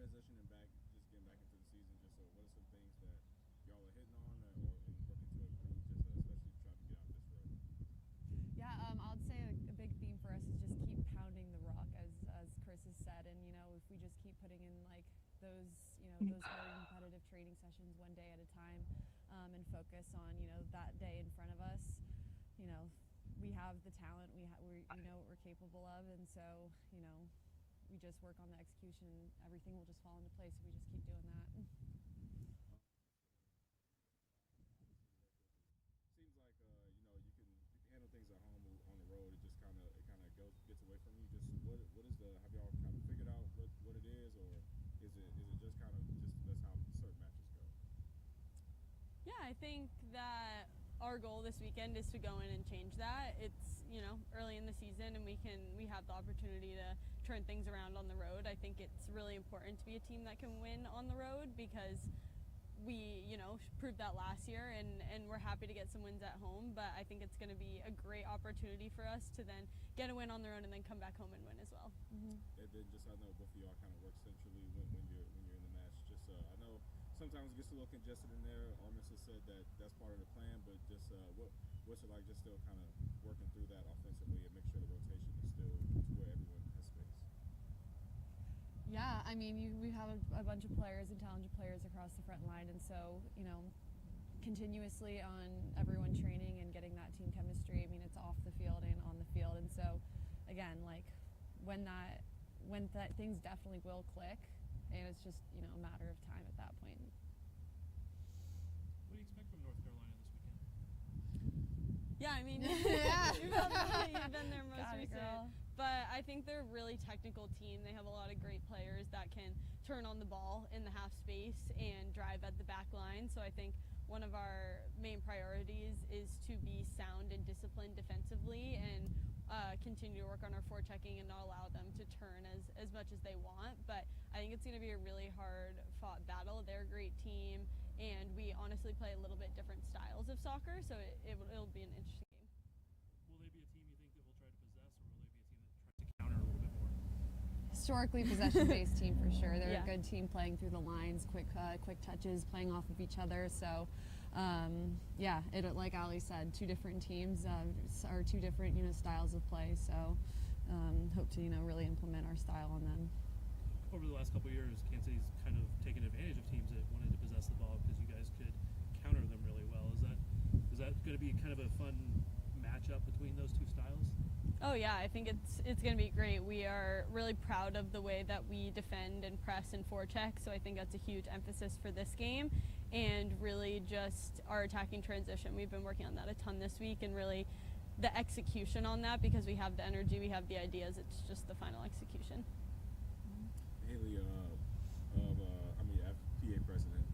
transitioning back, just getting back into the season, just what are some things that y'all are hitting on or and working to improve, just especially trying to get out this road? Yeah, I would say a big theme for us is just keep pounding the rock, as Chris has said, and if we just keep putting in like those very competitive training sessions one day at a time, and focus on that day in front of us, you know, we have the talent, we know what we're capable of, and so we just work on the execution, and everything will just fall into place if we just keep doing that. Seems like you can handle things at home on the road. It kind of gets away from you. Just what is the have y'all kind of figured out what it is, or is it just kind of just that's how certain matches go? Yeah, I think that our goal this weekend is to go in and change that. It's early in the season, and we have the opportunity to turn things around on the road. I think it's really important to be a team that can win on the road because we proved that last year, and we're happy to get some wins at home, but I think it's going to be a great opportunity for us to then get a win on the road and then come back home and win as well. And then just I know both of y'all kind of work centrally when you're in the match. Just I know sometimes it gets a little congested in there. Armas has said that that's part of the plan, but just what's it like just still kind of working through that offensively and make sure the rotation is still to where everyone has space? Yeah, I mean, we have a bunch of players and talented players across the front line, and so continuously on everyone training and getting that team chemistry. I mean, it's off the field and on the field, and so again, like when that things definitely will click, and it's just a matter of time at that point. What do you expect from North Carolina this weekend? Yeah, I mean, you've been there most recent. But I think they're a really technical team. They have a lot of great players that can turn on the ball in the half space and drive at the back line. So I think one of our main priorities is to be sound and disciplined defensively and continue to work on our forechecking and not allow them to turn as much as they want. But I think it's going to be a really hard fought battle. They're a great team, and we honestly play a little bit different styles of soccer, so it'll be an interesting game. Will they be a team you think that will try to possess, or will they be a team that tries to counter a little bit more? Historically possession-based team for sure. They're a good team playing through the lines, quick touches, playing off of each other. So, like Ali said, two different teams are two different styles of play. So, hope to really implement our style on them. Over the last couple of years, Kansas City's kind of taken advantage of teams that wanted to possess the ball because you guys could counter them really well. Is that going to be kind of a fun matchup between those two styles? Oh yeah, I think it's going to be great. We are really proud of the way that we defend and press and forecheck, so I think that's a huge emphasis for this game, and really just our attacking transition. We've been working on that a ton this week, and really the execution on that, because we have the energy, we have the ideas, it's just the final execution. Haley, PA president,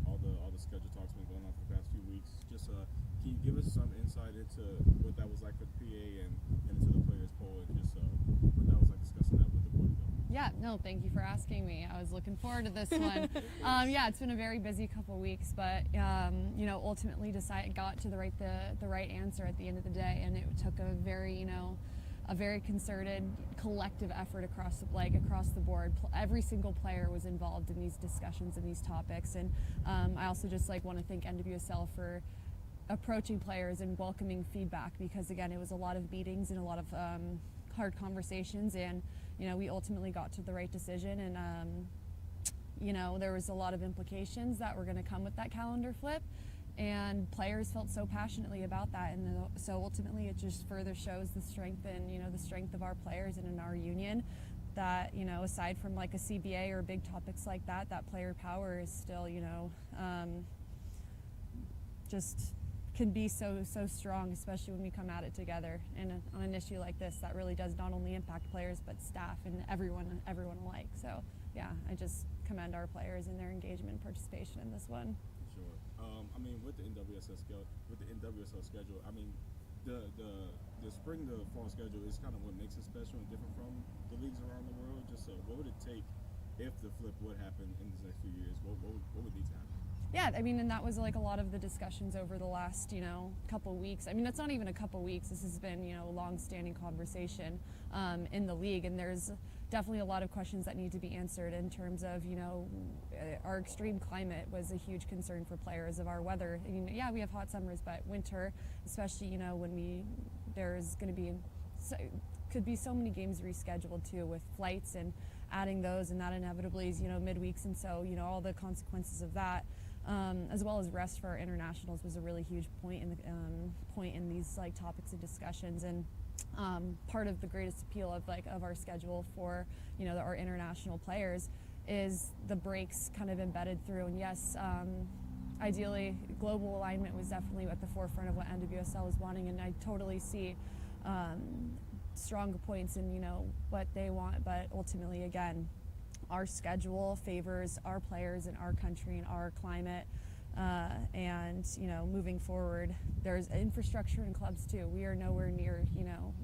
all the schedule talks been going on for the past few weeks. Just can you give us some insight into what that was like for the PA and into the players poll, and just what that was like discussing that with the board? Yeah, no, thank you for asking me. I was looking forward to this one. It's been a very busy couple weeks, but ultimately got to the right answer at the end of the day, and it took a very concerted, collective effort across the board. Every single player was involved in these discussions and these topics, and I also just want to thank NWSL for approaching players and welcoming feedback, because again, it was a lot of meetings and a lot of hard conversations, and we ultimately got to the right decision, and there was a lot of implications that were going to come with that calendar flip. And players felt so passionately about that, and so ultimately it just further shows the strength and the strength of our players and in our union. That aside from like a CBA or big topics like that, that player power is still just can be so strong, especially when we come at it together. And on an issue like this, that really does not only impact players but staff and everyone alike. So yeah, I just commend our players and their engagement and participation in this one. Sure. With the NWSL schedule, the spring to fall schedule is kind of what makes it special and different from the leagues around the world. Just what would it take if the flip would happen in the next few years? What would need to happen? Yeah, I mean, and that was like a lot of the discussions over the last, couple weeks. I mean, it's not even a couple weeks. This has been, a long-standing conversation in the league, and there's definitely a lot of questions that need to be answered in terms of, our extreme climate was a huge concern for players of our weather. I mean, yeah, we have hot summers, but winter, especially, when there's going to be, could be so many games rescheduled too with flights and adding those, and that inevitably is, midweeks, and so, all the consequences of that. As well as rest for our internationals was a really huge point in these like topics and discussions, and part of the greatest appeal of our schedule for our international players is the breaks kind of embedded through. And yes, ideally global alignment was definitely at the forefront of what NWSL was wanting, and I totally see strong points in what they want, but ultimately again, our schedule favors our players in our country and our climate, and moving forward, there's infrastructure in clubs too. We are nowhere near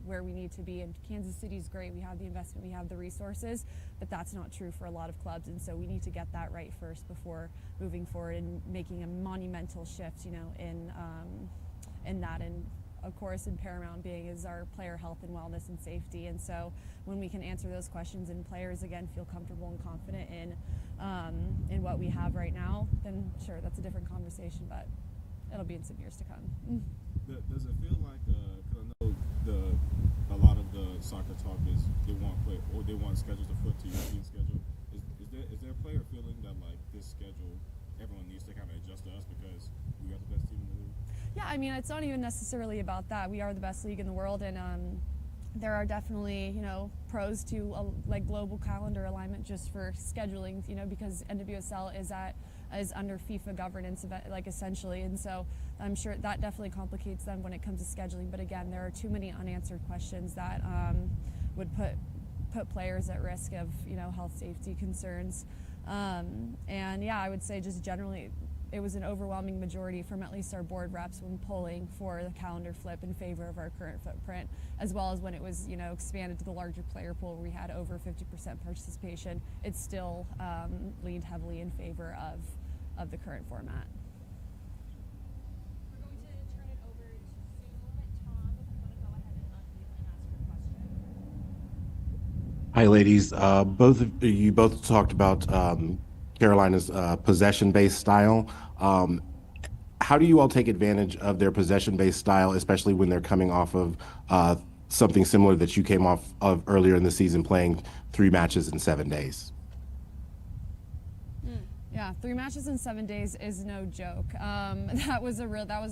where we need to be, and Kansas City's great. We have the investment, we have the resources, but that's not true for a lot of clubs, and so we need to get that right first before moving forward and making a monumental shift in that. And of course, and paramount being is our player health and wellness and safety. And so when we can answer those questions and players again feel comfortable and confident in what we have right now, then sure, that's a different conversation, but it'll be in some years to come. Does it feel like, because I know a lot of the soccer talk is they want schedules to flip to European schedule. Is there a player feeling that like this schedule everyone needs to kind of adjust to us because we are the best team in the league? Yeah, I mean, it's not even necessarily about that. We are the best league in the world, and there are definitely, pros to like global calendar alignment just for scheduling, because NWSL is under FIFA governance, like essentially, and so I'm sure that definitely complicates them when it comes to scheduling. But again, there are too many unanswered questions that would put players at risk of, health safety concerns. And yeah, I would say just generally, it was an overwhelming majority from at least our board reps when polling for the calendar flip in favor of our current footprint, as well as when it was, expanded to the larger player pool where we had over 50% participation. It still leaned heavily in favor of the current format. We're going to turn it over to Zoom. Tom, if you want to go ahead and unmute and ask your question. Hi, ladies. You both talked about Carolina's possession-based style. How do you all take advantage of their possession-based style, especially when they're coming off of something similar that you came off of earlier in the season, playing 3 matches in 7 days? Yeah, 3 matches in 7 days is no joke. That was a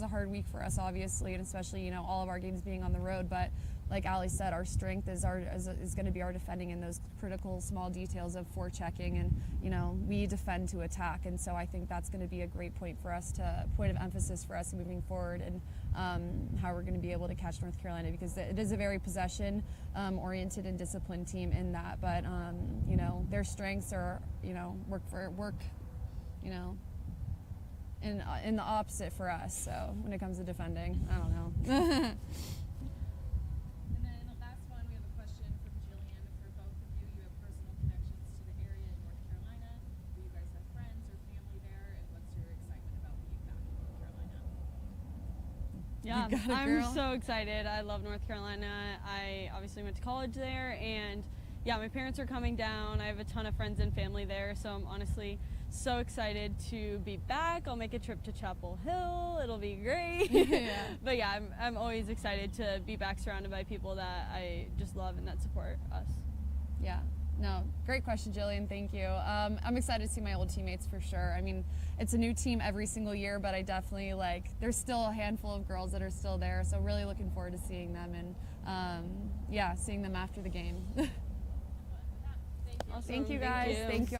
hard week for us, obviously, and especially all of our games being on the road. But like Ali said, our strength is going to be our defending in those critical small details of forechecking, and we defend to attack, and so I think that's going to be a great point of emphasis for us moving forward, and how we're going to be able to catch North Carolina, because it is a very possession oriented and disciplined team in that, but their strengths are work in the opposite for us. So when it comes to defending, I don't know. And then the last one, we have a question from Jillian for both of you. You have personal connections to the area in North Carolina. Do you guys have friends or family there? And what's your excitement about being back in North Carolina? Yeah, You got it, I'm girl. so excited. I love North Carolina. I obviously went to college there, and yeah, my parents are coming down. I have a ton of friends and family there, so I'm honestly so excited to be back. I'll make a trip to Chapel Hill. It'll be great. Yeah. But yeah, I'm always excited to be back surrounded by people that I just love and that support us. Yeah. No, great question, Jillian. Thank you. I'm excited to see my old teammates for sure. I mean, it's a new team every single year, but I definitely there's still a handful of girls that are still there. So really looking forward to seeing them and seeing them after the game. Thank you. Awesome. Thank you guys. Thank you.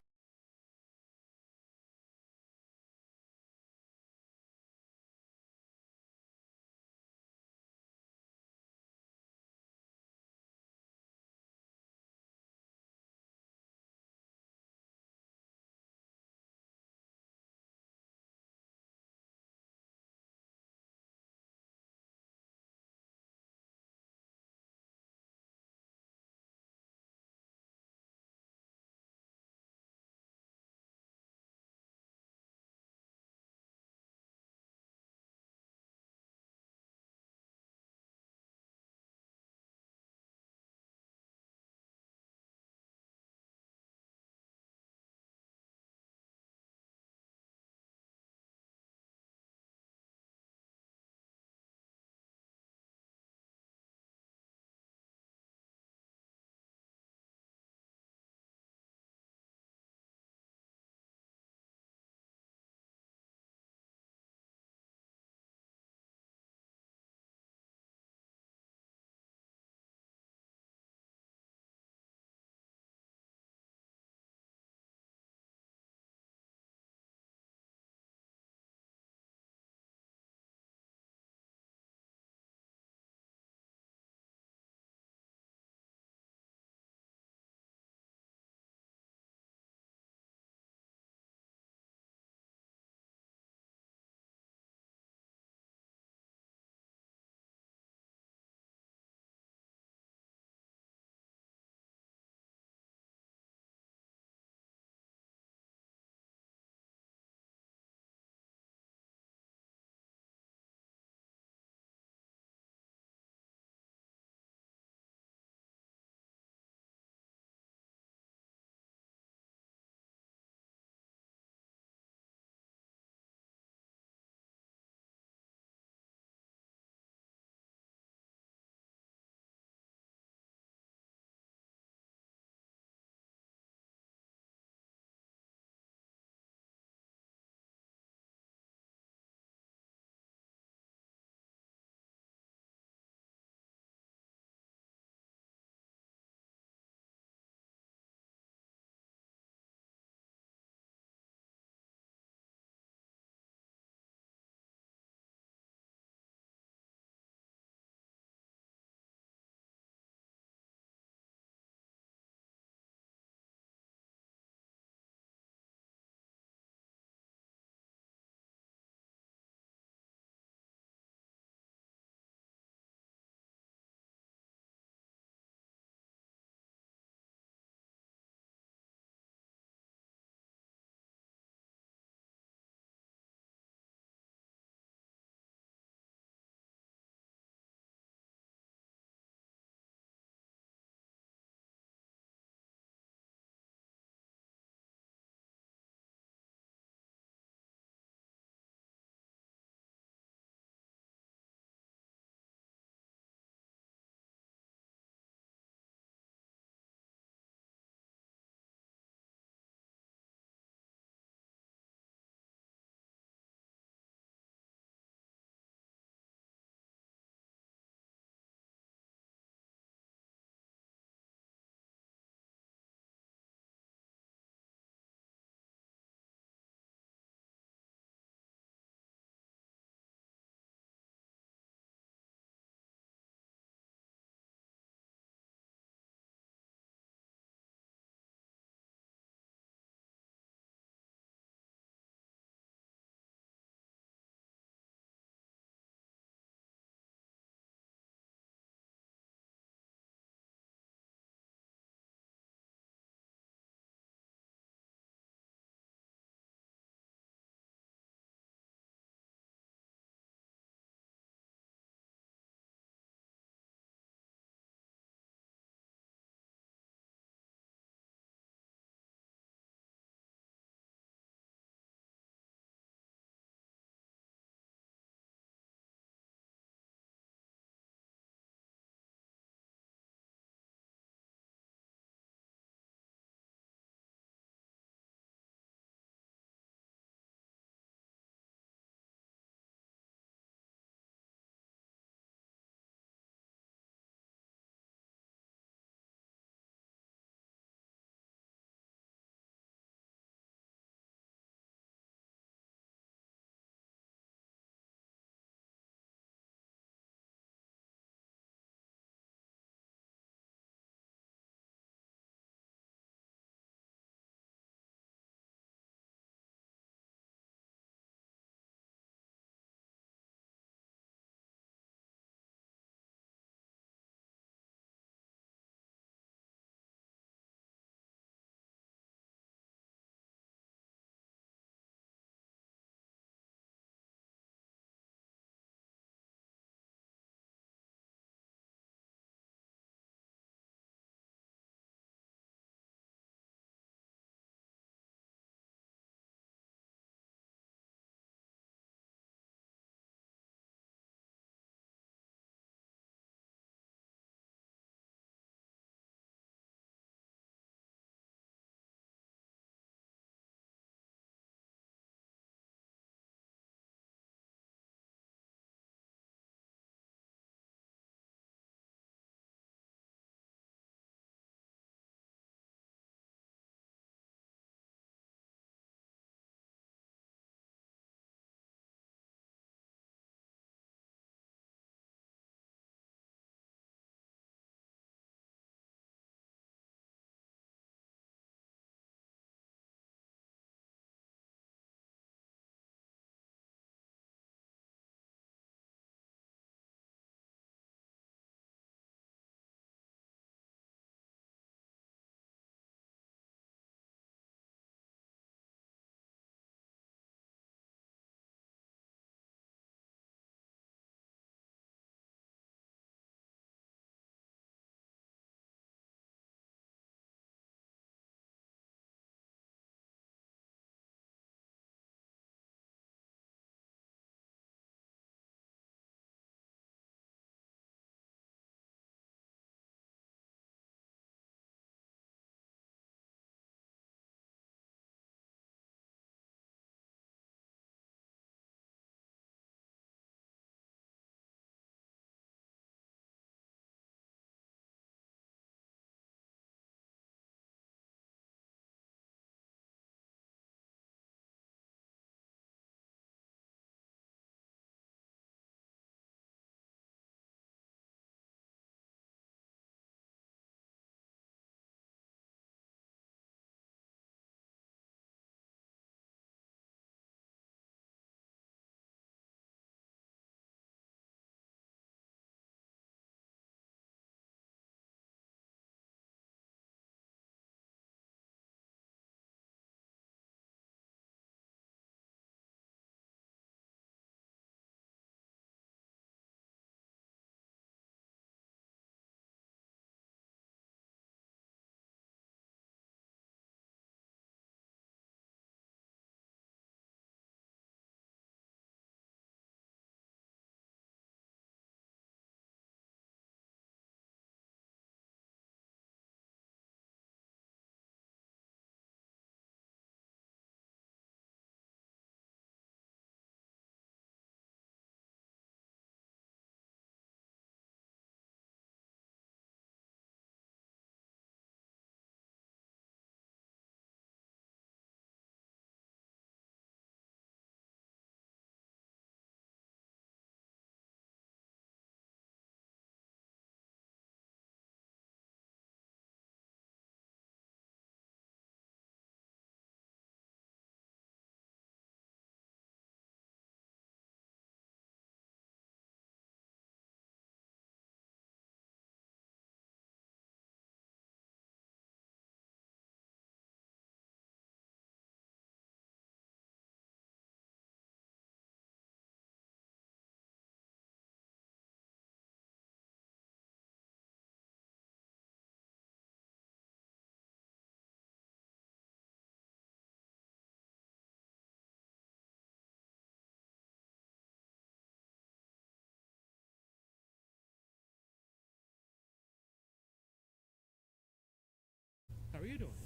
are you doing?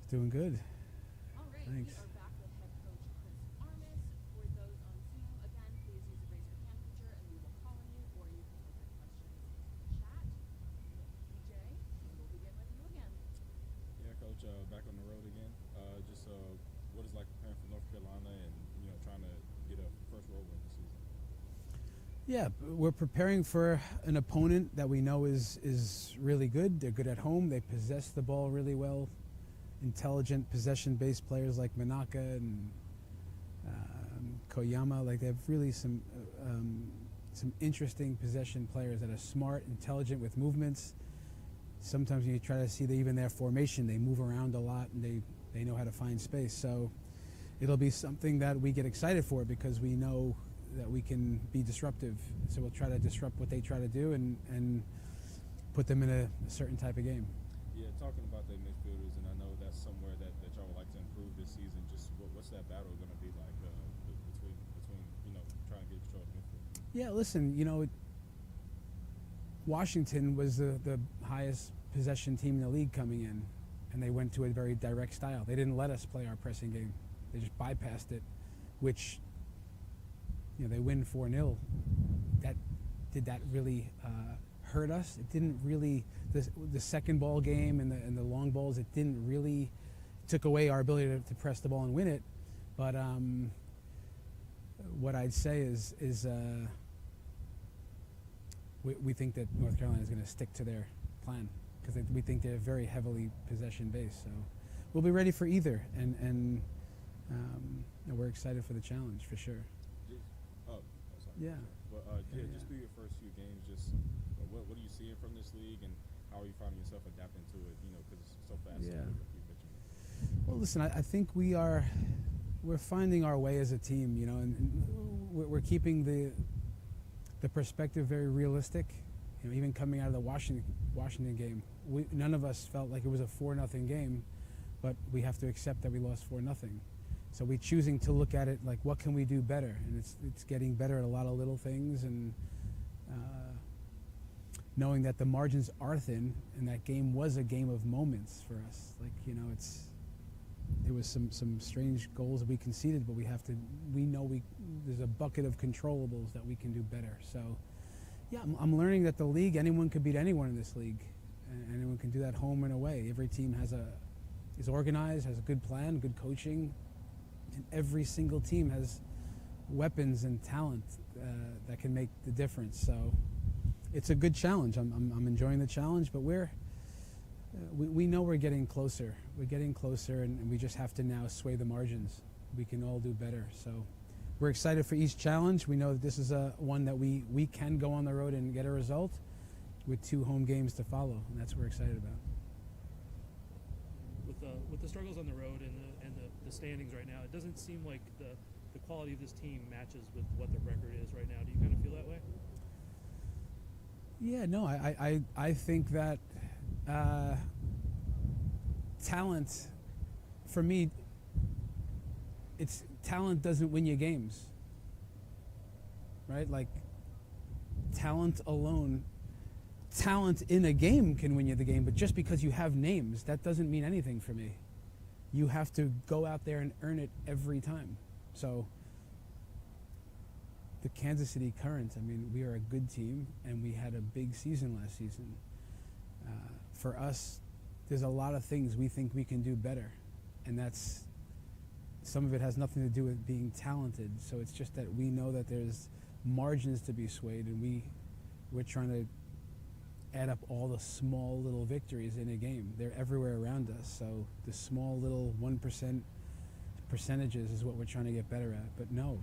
Doing good. All right, Thanks. we are back with head coach Chris Armas. For those on Zoom, again, please use the raise your hand feature and we will call on you, or you can put your questions into the chat. PJ, we'll begin with you again. Yeah, Coach, back on the road again. What is like preparing for North Carolina and trying to get a first road win this season? Yeah, we're preparing for an opponent that we know is really good. They're good at home. They possess the ball really well. Intelligent possession-based players like Manaka and Koyama. Like, they have really some interesting possession players that are smart, intelligent with movements. Sometimes when you try to see even their formation, they move around a lot and they know how to find space. So it'll be something that we get excited for because we know that we can be disruptive. So we'll try to disrupt what they try to do and put them in a certain type of game. Yeah, talking about the midfielders, and I know that's somewhere that y'all would like to improve this season. Just what's that battle going to be like between trying to get control of the midfield? Yeah, listen, Washington was the highest possession team in the league coming in, and they went to a very direct style. They didn't let us play our pressing game. They just bypassed it, which, they win 4-0. Did that really hurt us? It didn't really. The second ball game and the long balls, it didn't really took away our ability to press the ball and win it. But what I'd say is we think that North Carolina is going to stick to their plan because we think they're very heavily possession based. So we'll be ready for either, and we're excited for the challenge for sure. Sorry. Yeah. But just through your first few games, what are you seeing from this league, and how are you finding yourself adapting to it? Because it's so fast. Yeah. Like you mentioned. Well, listen, I think we're finding our way as a team, and we're keeping the perspective very realistic. Even coming out of the Washington game, none of us felt like it was a 4-0 game, but we have to accept that we lost 4-0. So we're choosing to look at it like, what can we do better? And it's getting better at a lot of little things, and knowing that the margins are thin, and that game was a game of moments for us. Like, there was some strange goals that we conceded, but we know there's a bucket of controllables that we can do better. So yeah, I'm learning that the league, anyone could beat anyone in this league, and anyone can do that home and away. Every team is organized, has a good plan, good coaching, and every single team has weapons and talent that can make the difference. So it's a good challenge. I'm enjoying the challenge, but we know we're getting closer. We're getting closer, and we just have to now sway the margins. We can all do better. So we're excited for each challenge. We know that this is one that we can go on the road and get a result with 2 home games to follow, and that's what we're excited about. With the struggles on the road and the standings right now, it doesn't seem like the quality of this team matches with what the record is right now. Do you kind of feel that way? Yeah, no, I think that talent, for me, talent doesn't win you games, right? Like, talent alone, talent in a game can win you the game, but just because you have names, that doesn't mean anything for me. You have to go out there and earn it every time. So the Kansas City Current, we are a good team, and we had a big season last season. For us, there's a lot of things we think we can do better, and some of it has nothing to do with being talented. So it's just that we know that there's margins to be swayed, and we're trying to add up all the small little victories in a game. They're everywhere around us. So the small little 1% percentages is what we're trying to get better at. But no,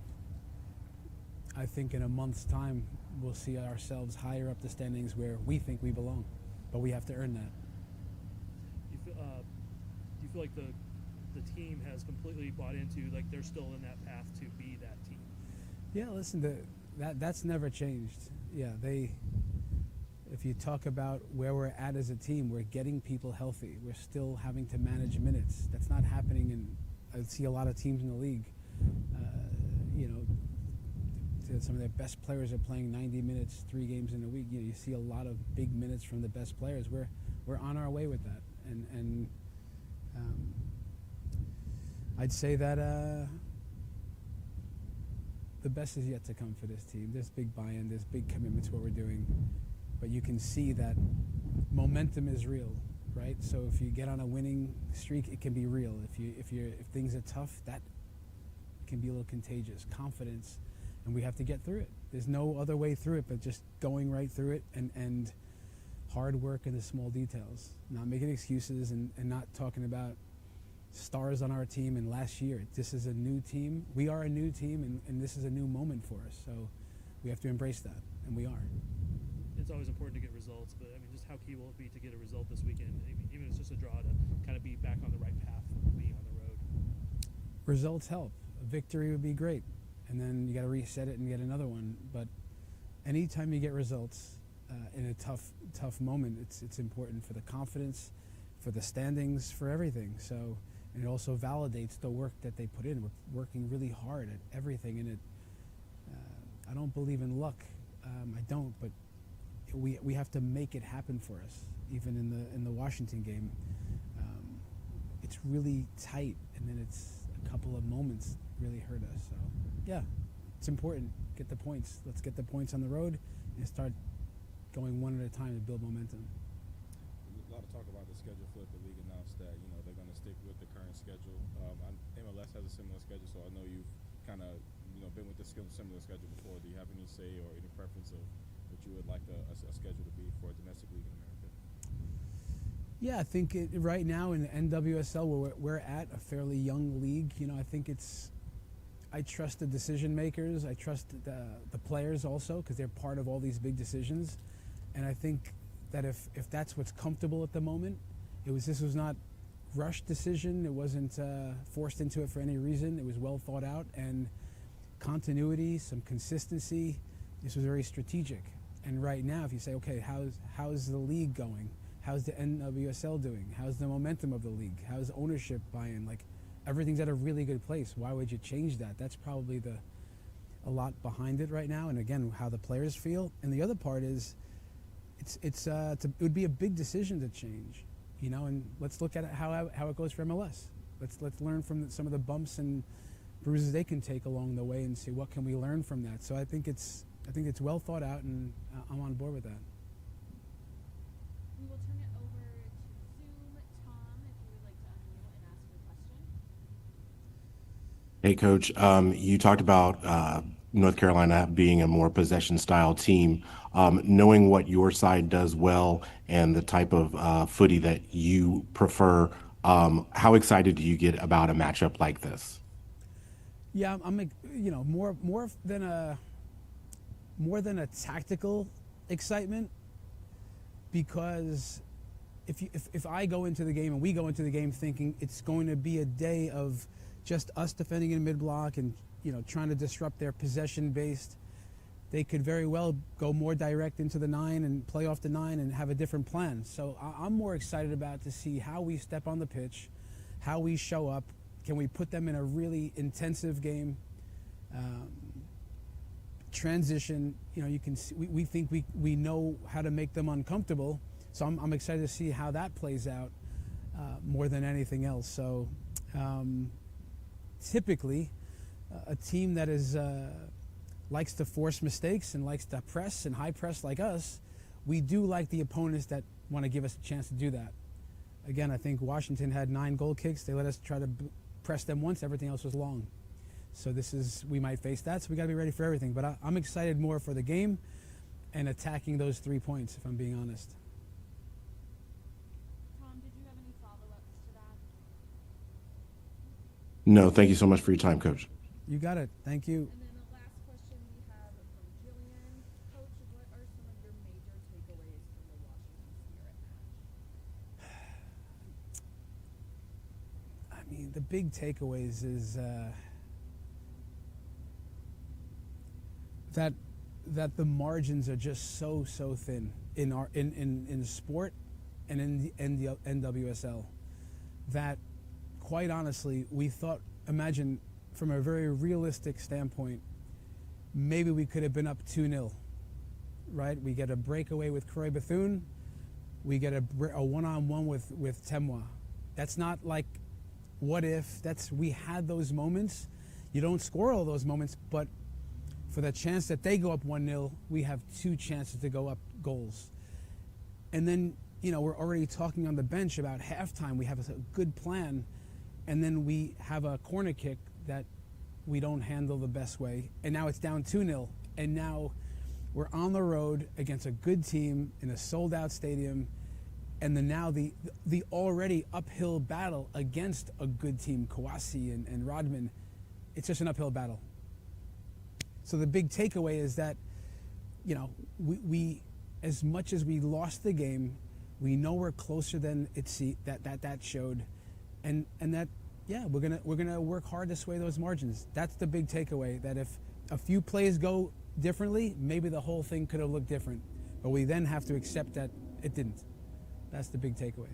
I think in a month's time, we'll see ourselves higher up the standings where we think we belong, but we have to earn that. Do you feel like the team has completely bought into, like, they're still in that path to be that team? Yeah, listen, that's never changed. Yeah, if you talk about where we're at as a team, we're getting people healthy. We're still having to manage minutes. That's not happening I see a lot of teams in the league. Some of their best players are playing 90 minutes, 3 games in a week. You see a lot of big minutes from the best players. We're on our way with that, and I'd say that the best is yet to come for this team. There's big buy-in, there's big commitment to what we're doing, but you can see that momentum is real, right? So if you get on a winning streak, it can be real. If things are tough, that can be a little contagious. Confidence, and we have to get through it. There's no other way through it but just going right through it and hard work in the small details. Not making excuses and not talking about stars on our team and last year. This is a new team. We are a new team, and this is a new moment for us. So we have to embrace that, and we are. It's always important to get results, but I mean, just how key will it be to get a result this weekend, even if it's just a draw, to kind of be back on the right path of being on the road? Results help. A victory would be great, and then you got to reset it and get another one. But anytime you get results in a tough moment, it's important for the confidence, for the standings, for everything. So, and it also validates the work that they put in. We're working really hard at everything, and I don't believe in luck. I don't, but we have to make it happen for us. Even in the Washington game, it's really tight, and then it's a couple of moments really hurt us. So yeah, it's important. Get the points. Let's get the points on the road and start going one at a time to build momentum. A lot of talk about the schedule flip. The league announced that they're going to stick with the current schedule. MLS has a similar schedule, so I know you've kind of been with this similar schedule before. Do you have any say or any preference of what you would like a schedule to be for a domestic league in America? Yeah, I think right now in the NWSL, where we're at, a fairly young league, I think I trust the decision makers. I trust the players also, because they're part of all these big decisions. And I think that if that's what's comfortable at the moment, this was not rushed decision. It wasn't forced into it for any reason. It was well thought out, and continuity, some consistency. This was very strategic. And right now, if you say, okay, how's the league going? How's the NWSL doing? How's the momentum of the league? How's ownership buy-in? Like, everything's at a really good place. Why would you change that? That's probably a lot behind it right now. And again, how the players feel. And the other part is, it would be a big decision to change, And let's look at it, how it goes for MLS. Let's learn from some of the bumps and bruises they can take along the way, and see what can we learn from that. So I think it's well thought out, and I'm on board with that. We will turn it over to Zoom. Tom, if you would like to unmute and ask your question. Hey, Coach. You talked about North Carolina being a more possession-style team. Knowing what your side does well and the type of footy that you prefer, how excited do you get about a matchup like this? Yeah, I'm more than a tactical excitement, because if I go into the game and we go into the game thinking it's going to be a day of just us defending in mid-block and trying to disrupt their possession-based, they could very well go more direct into the 9 and play off the 9 and have a different plan. So I'm more excited about to see how we step on the pitch, how we show up. Can we put them in a really intensive game? Transition, you can see, we think we know how to make them uncomfortable. So I'm excited to see how that plays out more than anything else. So typically, a team that likes to force mistakes and likes to press and high press like us, we do like the opponents that want to give us a chance to do that. Again, I think Washington had 9 goal kicks. They let us try to press them once. Everything else was long. So we might face that. So we got to be ready for everything. But I'm excited more for the game and attacking those 3 points, if I'm being honest. Tom, did you have any follow-ups to that? No, thank you so much for your time, Coach. You got it. Thank you. And then the last question we have from Jillian. Coach, what are some of your major takeaways from the Washington Spirit match? I mean, the big takeaways is that the margins are just so thin in sport and in the NWSL, that quite honestly imagine from a very realistic standpoint, maybe we could have been up 2-0, right? We get a breakaway with Croy Bethune, we get a one-on-one with Temwa, That's not like what if. We had those moments. You don't score all those moments, but for the chance that they go up 1-0, we have 2 chances to go up goals. And then, we're already talking on the bench about halftime. We have a good plan, and then we have a corner kick that we don't handle the best way. And now it's down 2-0. And now we're on the road against a good team in a sold-out stadium. And then now the already uphill battle against a good team, Kawasi and Rodman, it's just an uphill battle. So the big takeaway is that, we as much as we lost the game, we know we're closer than that showed, and that we're gonna work hard to sway those margins. That's the big takeaway. That if a few plays go differently, maybe the whole thing could have looked different, but we then have to accept that it didn't. That's the big takeaway.